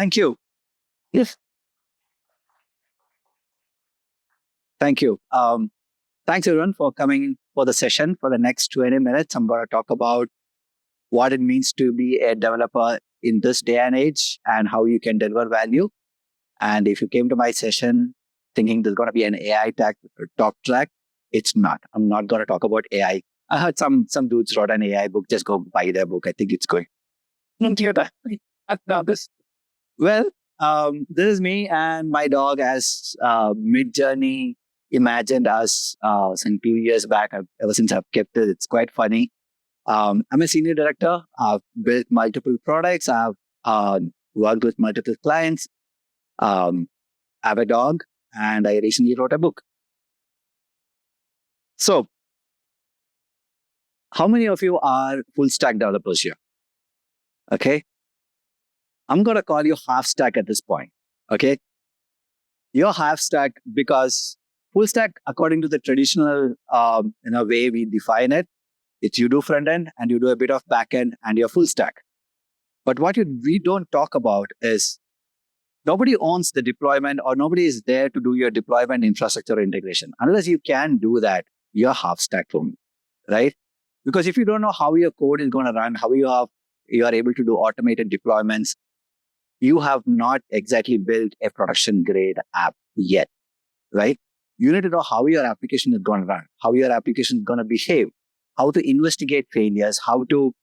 Thank you. Yes. Thank you. Thanks everyone for coming for the session. For the next 20 minutes, I'm going to talk about what it means to be a developer in this day and age and how you can deliver value. And if you came to my session thinking there's going to be an AI talk track, it's not. I'm not going to talk about AI. I heard some dudes wrote an AI book. Just go buy their book. I think it's going. Well, this is me and my dog as Mid-Journey imagined us some few years back. Ever since I've kept it, it's quite funny. I'm a senior director. I've built multiple products. I've worked with multiple clients. I have a dog, and I recently wrote a book. So, how many of you are full stack developers here? Okay. I'm going to call you half stack at this point. Okay. You're half stack because full stack, according to the traditional way we define it, it's you do front end and you do a bit of back end and you're full stack. But what we don't talk about is nobody owns the deployment or nobody is there to do your deployment infrastructure integration. Unless you can do that, you're half stack for me, right? Because if you don't know how your code is going to run, how you are able to do automated deployments, you have not exactly built a production grade app yet, right? You need to know how your application is going to run, how your application is going to behave, how to investigate failures, how to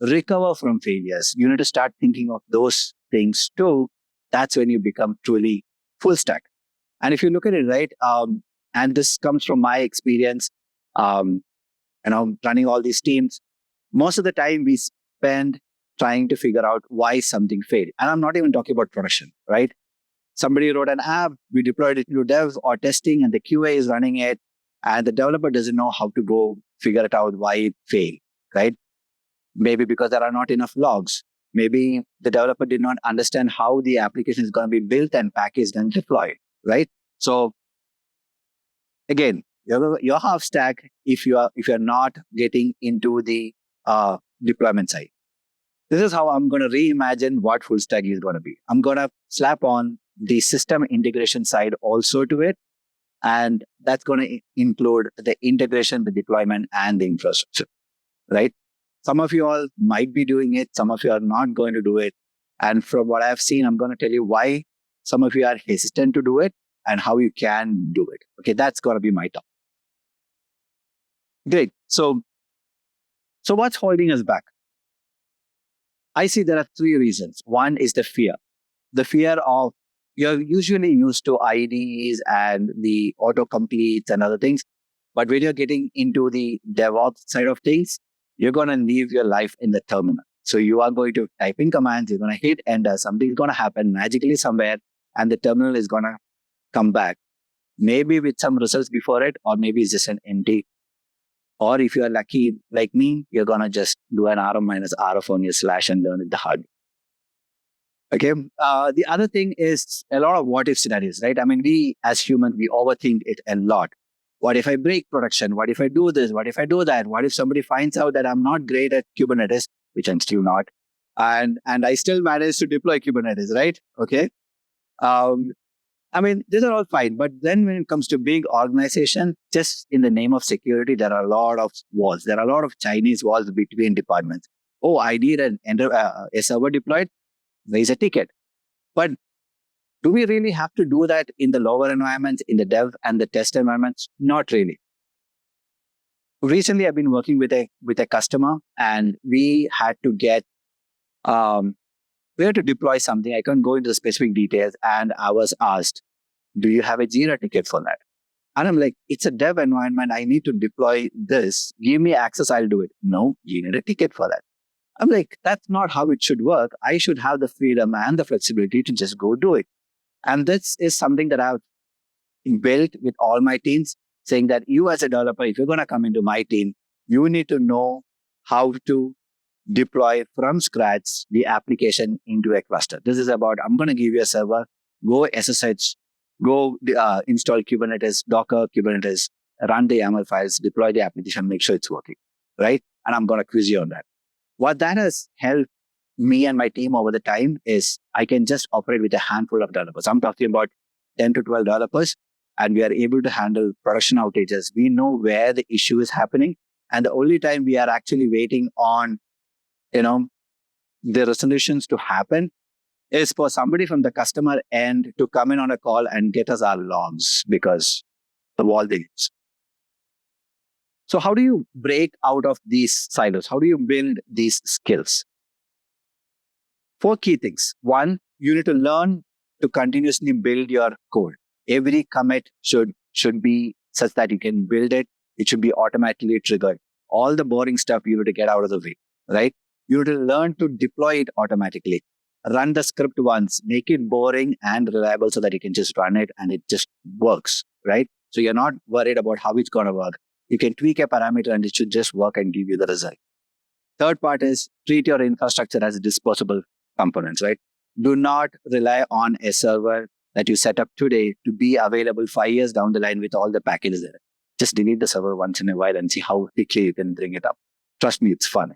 recover from failures. You need to start thinking of those things too. That's when you become truly full stack. And if you look at it, right, and this comes from my experience, running all these teams, most of the time we spend trying to figure out why something failed. And I'm not even talking about production, right? Somebody wrote an app, we deployed it into dev or testing, and the QA is running it, and the developer doesn't know how to go figure it out why it failed, right? Maybe because there are not enough logs. Maybe the developer did not understand how the application is going to be built and packaged and deployed, right? So again, you're half stack if you're not getting into the deployment side. This is how I'm going to reimagine what full stack is going to be. I'm going to slap on the system integration side also to it. And that's going to include the integration, the deployment, and the infrastructure, right? Some of you all might be doing it. Some of you are not going to do it. And from what I've seen, I'm going to tell you why some of you are hesitant to do it and how you can do it. Okay, that's going to be my talk. Great. So what's holding us back? I see there are three reasons. One is the fear. The fear of you're usually used to IDs and the autocompletes and other things. But when you're getting into the DevOps side of things, you're going to live your life in the terminal. So you are going to type in commands, you're going to hit enter, something's going to happen magically somewhere, and the terminal is going to come back. Maybe with some results before it, or maybe it's just an empty. Or if you're lucky like me, you're going to just do an RM minus RF on your slash and learn it the hard way. Okay. The other thing is a lot of what if scenarios, right? I mean, we as humans, we overthink it a lot. What if I break production? What if I do this? What if I do that? What if somebody finds out that I'm not great at Kubernetes, which I'm still not, and I still manage to deploy Kubernetes, right? Okay. I mean, these are all fine. But then when it comes to big organization, just in the name of security, there are a lot of walls. There are a lot of Chinese walls between departments. Oh, I need a server deployed. There is a ticket. But do we really have to do that in the lower environments, in the dev and the test environments? Not really. Recently, I've been working with a customer, and we had to get we had to deploy something. I can't go into the specific details. And I was asked, do you have a Jira ticket for that? And I'm like, it's a dev environment. I need to deploy this. Give me access. I'll do it. No, you need a ticket for that. I'm like, that's not how it should work. I should have the freedom and the flexibility to just go do it. And this is something that I've built with all my teams, saying that you as a developer, if you're going to come into my team, you need to know how to deploy from scratch the application into a cluster. This is about, I'm going to give you a server, go SSH, go install Kubernetes, Docker, Kubernetes, run the YAML files, deploy the application, make sure it's working, right? And I'm going to quiz you on that. What that has helped me and my team over the time is I can just operate with a handful of developers. I'm talking about 10 to 12 developers, and we are able to handle production outages. We know where the issue is happening. And the only time we are actually waiting on, the resolutions to happen is for somebody from the customer end to come in on a call and get us our logs because the wall delays. So how do you break out of these silos? How do you build these skills? 4 key things. 1, you need to learn to continuously build your code. Every commit should be such that you can build it. It should be automatically triggered. All the boring stuff you need to get out of the way, right? You need to learn to deploy it automatically. Run the script once, make it boring and reliable so that you can just run it and it just works, right? So you're not worried about how it's going to work. You can tweak a parameter and it should just work and give you the result. Third part is treat your infrastructure as disposable components, right? Do not rely on a server that you set up today to be available 5 years down the line with all the packages there. Just delete the server once in a while and see how quickly you can bring it up. Trust me, it's fun,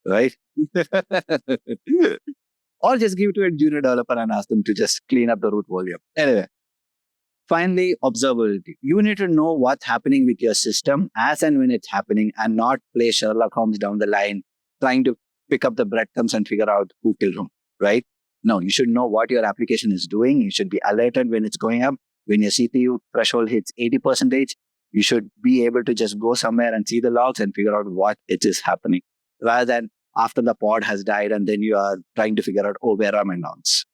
right? Or just give it to a junior developer and ask them to just clean up the root volume. Anyway, finally, observability. You need to know what's happening with your system as and when it's happening and not play Sherlock Holmes down the line, trying to pick up the breadcrumbs and figure out who killed whom, right? No, you should know what your application is doing. You should be alerted when it's going up. When your CPU threshold hits 80%, you should be able to just go somewhere and see the logs and figure out what it is happening, rather than after the pod has died and then you are trying to figure out, where are my logs?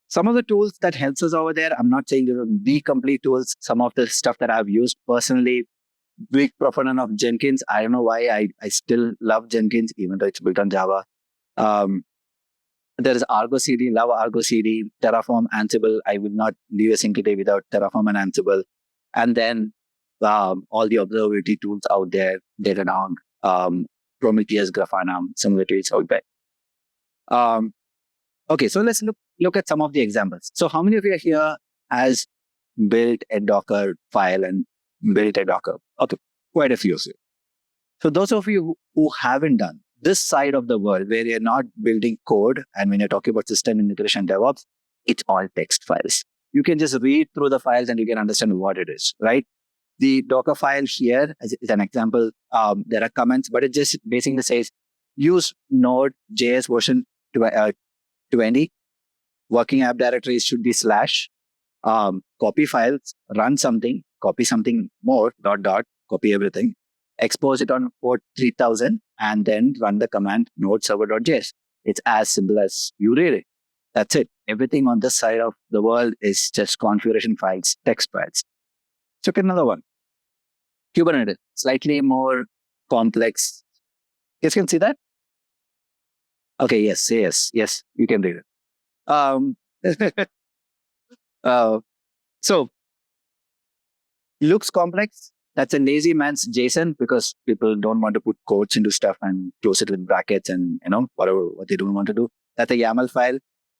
Some of the tools that helps us over there, I'm not saying the complete tools. Some of the stuff that I've used personally, big proponent of Jenkins. I don't know why I still love Jenkins, even though it's built on Java. There is Argo CD, love Argo CD, Terraform, Ansible. I would not leave a single day without Terraform and Ansible. And then all the observability tools out there, Datadog, Prometheus, Grafana, similar to it's out there. Okay, so let's look at some of the examples. So how many of you here has built a Docker file and built a Docker? Okay, quite a few of you. So those of you who haven't done this side of the world where you're not building code, and when you're talking about system integration DevOps, it's all text files. You can just read through the files and you can understand what it is, right? The Docker file here is an example. There are comments, but it just basically says use Node.js version 20. Working app directories should be / copy files, run something, copy something more, .. copy everything, expose it on port 3000, and then run the command node server.js. It's as simple as you read it. That's it. Everything on this side of the world is just configuration files, text files. Look at another one. Kubernetes, slightly more complex. You can see that? Okay, yes, say yes. Yes, you can read it. So, looks complex. That's a lazy man's JSON because people don't want to put quotes into stuff and close it with brackets and, what they don't want to do. That's a YAML file.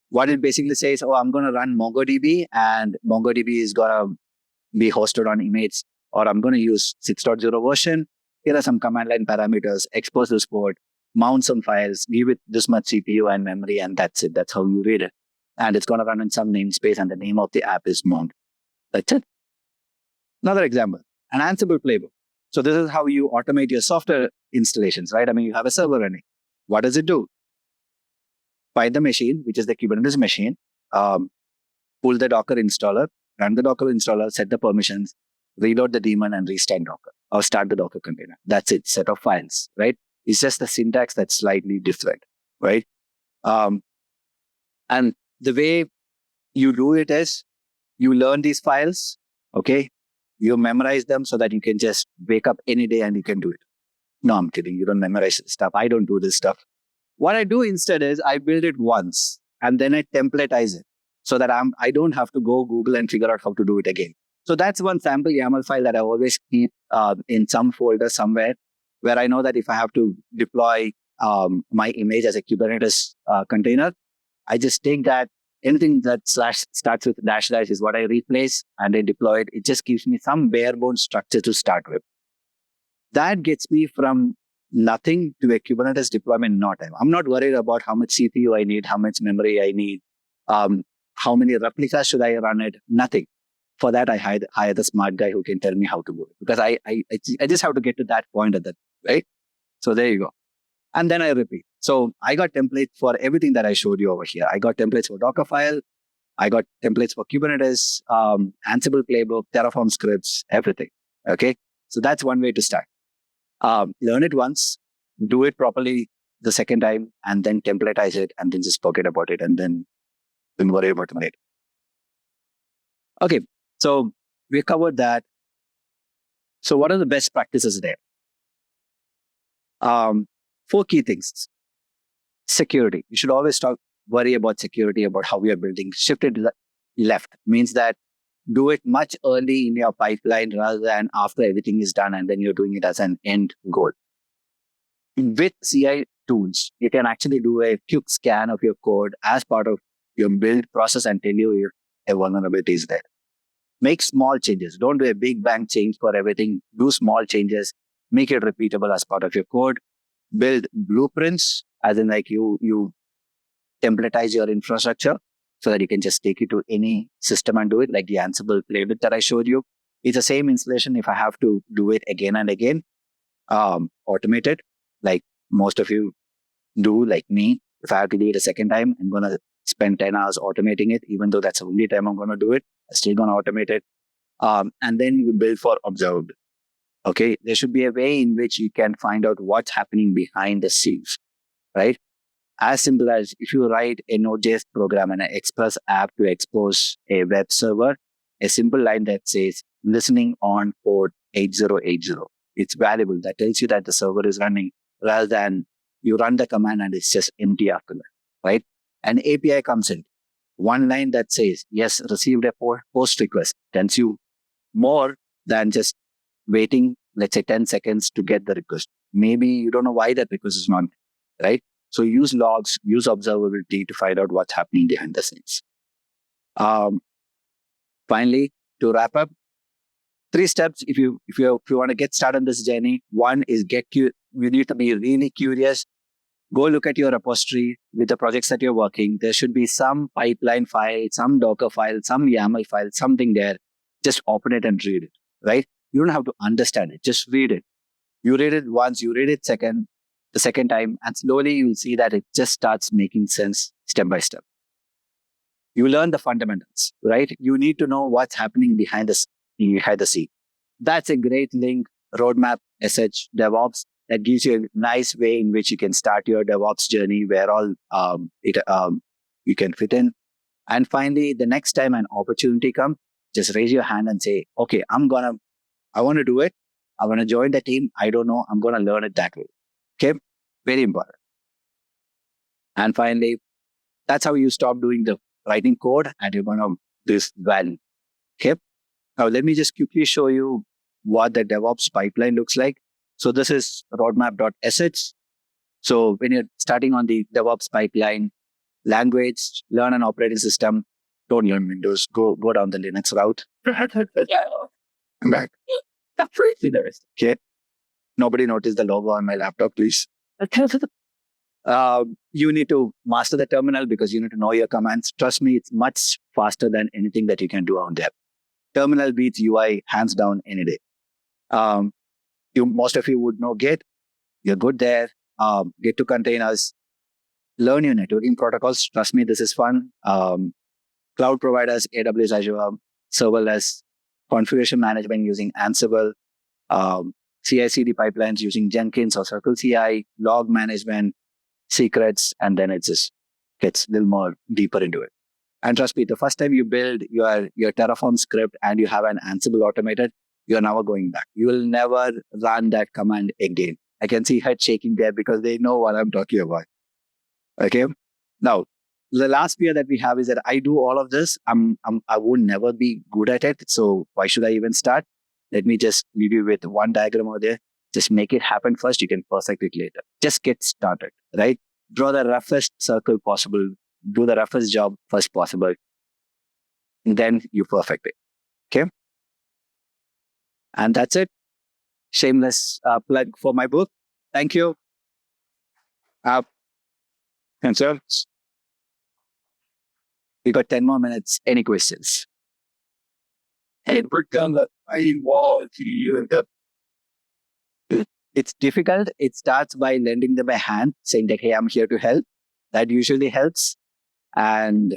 What it basically says, I'm going to run MongoDB and MongoDB is going to be hosted on image, or I'm going to use 6.0 version. Here are some command line parameters, expose this port, mount some files, give it this much CPU and memory, and that's it. That's how you read it. And it's going to run in some namespace and the name of the app is Monk. That's it. Another example, an Ansible playbook. So this is how you automate your software installations, right? I mean, you have a server running. What does it do? Find the machine, which is the Kubernetes machine, pull the Docker installer, run the Docker installer, set the permissions, reload the daemon and restart Docker or start the Docker container. That's it, set of files, right? It's just the syntax that's slightly different, right? And the way you do it is you learn these files, okay? You memorize them so that you can just wake up any day and you can do it. No, I'm kidding. You don't memorize this stuff. I don't do this stuff. What I do instead is I build it once and then I templatize it so that I don't have to go Google and figure out how to do it again. So that's one sample YAML file that I always keep in some folder somewhere where I know that if I have to deploy my image as a Kubernetes container, I just take that. Anything that starts with -- is what I replace and I deploy it. It just gives me some bare bones structure to start with. That gets me from nothing to a Kubernetes deployment in no time. I'm not worried about how much CPU I need, how much memory I need, how many replicas should I run it. Nothing. For that, I hire the smart guy who can tell me how to do it, because I just have to get to that point at that, right? So there you go. And then I repeat. So I got templates for everything that I showed you over here. I got templates for Dockerfile. I got templates for Kubernetes, Ansible playbook, Terraform scripts, everything. Okay. So that's one way to start. Learn it once, do it properly the second time, and then templatize it, and then just forget about it, and then don't worry about it later. Okay. So we covered that. So what are the best practices there? 4 key things. Security. You should always worry about security, about how we are building. Shift it left means that do it much early in your pipeline rather than after everything is done and then you're doing it as an end goal. With CI tools, you can actually do a quick scan of your code as part of your build process and tell you if a vulnerability is there. Make small changes. Don't do a big bang change for everything. Do small changes. Make it repeatable as part of your code. Build blueprints, as in like you templatize your infrastructure so that you can just take it to any system and do it, like the Ansible playbook that I showed you. It's the same installation if I have to do it again and again. Automate it, like most of you do, like me. If I have to do it a second time, I'm going to spend 10 hours automating it, even though that's the only time I'm going to do it. I'm still going to automate it. And then you build for observability. Okay, there should be a way in which you can find out what's happening behind the scenes, right? As simple as if you write a Node.js program and an Express app to expose a web server, a simple line that says listening on port 8080. It's valuable. That tells you that the server is running, rather than you run the command and it's just empty after that, right? An API comes in. One line that says, yes, received a post request, tells you more than just waiting, let's say 10 seconds to get the request. Maybe you don't know why that request is not, right? So use logs, use observability to find out what's happening behind the scenes. Finally, to wrap up, 3 steps if you want to get started on this journey. One is you need to be really curious. Go look at your repository with the projects that you're working. There should be some pipeline file, some Docker file, some YAML file, something there. Just open it and read it, right? You don't have to understand it. Just read it. You read it once, you read it the second time, and slowly you'll see that it just starts making sense step by step. You learn the fundamentals, right? You need to know what's happening behind the scene. That's a great link, roadmap, SH, DevOps, that gives you a nice way in which you can start your DevOps journey where all you can fit in. And finally, the next time an opportunity comes, just raise your hand and say, okay, I want to do it. I want to join the team. I don't know. I'm going to learn it that way. Okay. Very important. And finally, that's how you stop doing the writing code and you're going to this value. Okay. Now, let me just quickly show you what the DevOps pipeline looks like. So this is roadmap.sh. So when you're starting on the DevOps pipeline, language, learn an operating system, don't learn Windows, go down the Linux route. I'm back. Okay. Nobody noticed the logo on my laptop, please. You need to master the terminal because you need to know your commands. Trust me, it's much faster than anything that you can do out there. Terminal beats UI hands down any day. Most of you would know Git. You're good there. Get to containers. Learn your networking protocols. Trust me, this is fun. Cloud providers, AWS, Azure, serverless, configuration management using Ansible, CI/CD pipelines using Jenkins or Circle CI, log management, secrets, and then it just gets a little more deeper into it. And trust me, the first time you build your Terraform script and you have an Ansible automated, you're never going back. You will never run that command again. I can see head shaking there because they know what I'm talking about. Okay. Now, the last fear that we have is that I do all of this. I would never be good at it. So why should I even start? Let me just leave you with one diagram over there. Just make it happen first. You can perfect it later. Just get started, right? Draw the roughest circle possible. Do the roughest job first possible. And then you perfect it. Okay. And that's it. Shameless plug for my book. Thank you. Uh, and so we got 10 more minutes. Any questions? Hey, we're gonna I wall to you. It's difficult. It starts by lending them a hand, saying that, hey, I'm here to help. That usually helps. And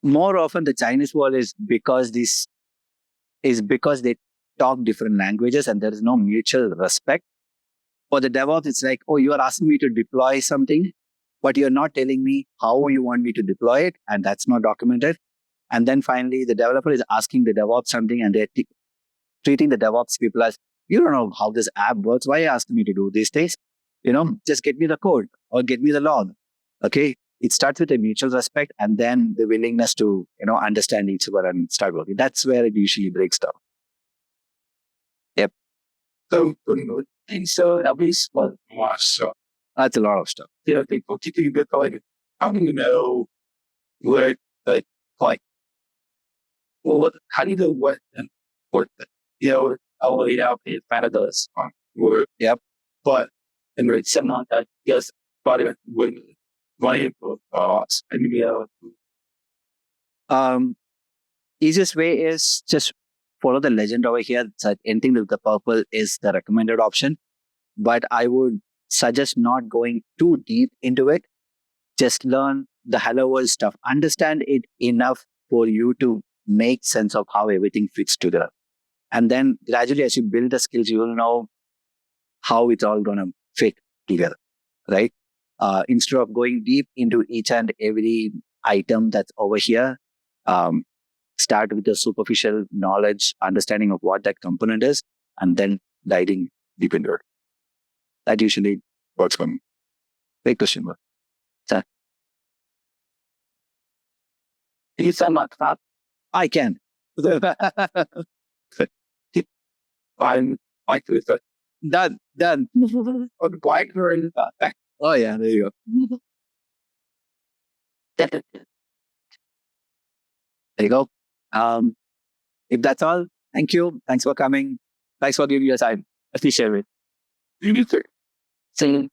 more often, the Chinese wall is because they talk different languages and there is no mutual respect. For the DevOps, it's like, oh, you are asking me to deploy something, but you're not telling me how you want me to deploy it, and that's not documented. And then finally, the developer is asking the DevOps something, and they're treating the DevOps people as, you don't know how this app works. Why are you asking me to do these things? Just get me the code or get me the log. Okay. It starts with a mutual respect and then the willingness to, understand each other and start working. That's where it usually breaks down. Yep. So, and so at least one watch. So that's a lot of stuff. People keep get like, how do you know what like well how do you know what important I'll lay out in front of us on work. Yep. But and it's someone that just body with money for thoughts and Easiest way is just follow the legend over here. So anything with the purple is the recommended option. But I would suggest not going too deep into it. Just learn the hello world stuff. Understand it enough for you to make sense of how everything fits together. And then gradually, as you build the skills, you will know how it's all going to fit together, right? Instead of going deep into each and every item that's over here, start with the superficial knowledge, understanding of what that component is, and then diving deep into it. That usually works for me. Great question, bro. Sir? Can you send my top? I can. I'm like this. Done. On the black or in the back. Oh, yeah, there you go. There you go. If that's all, thank you. Thanks for coming. Thanks for giving your time. Appreciate it. You need to. See you.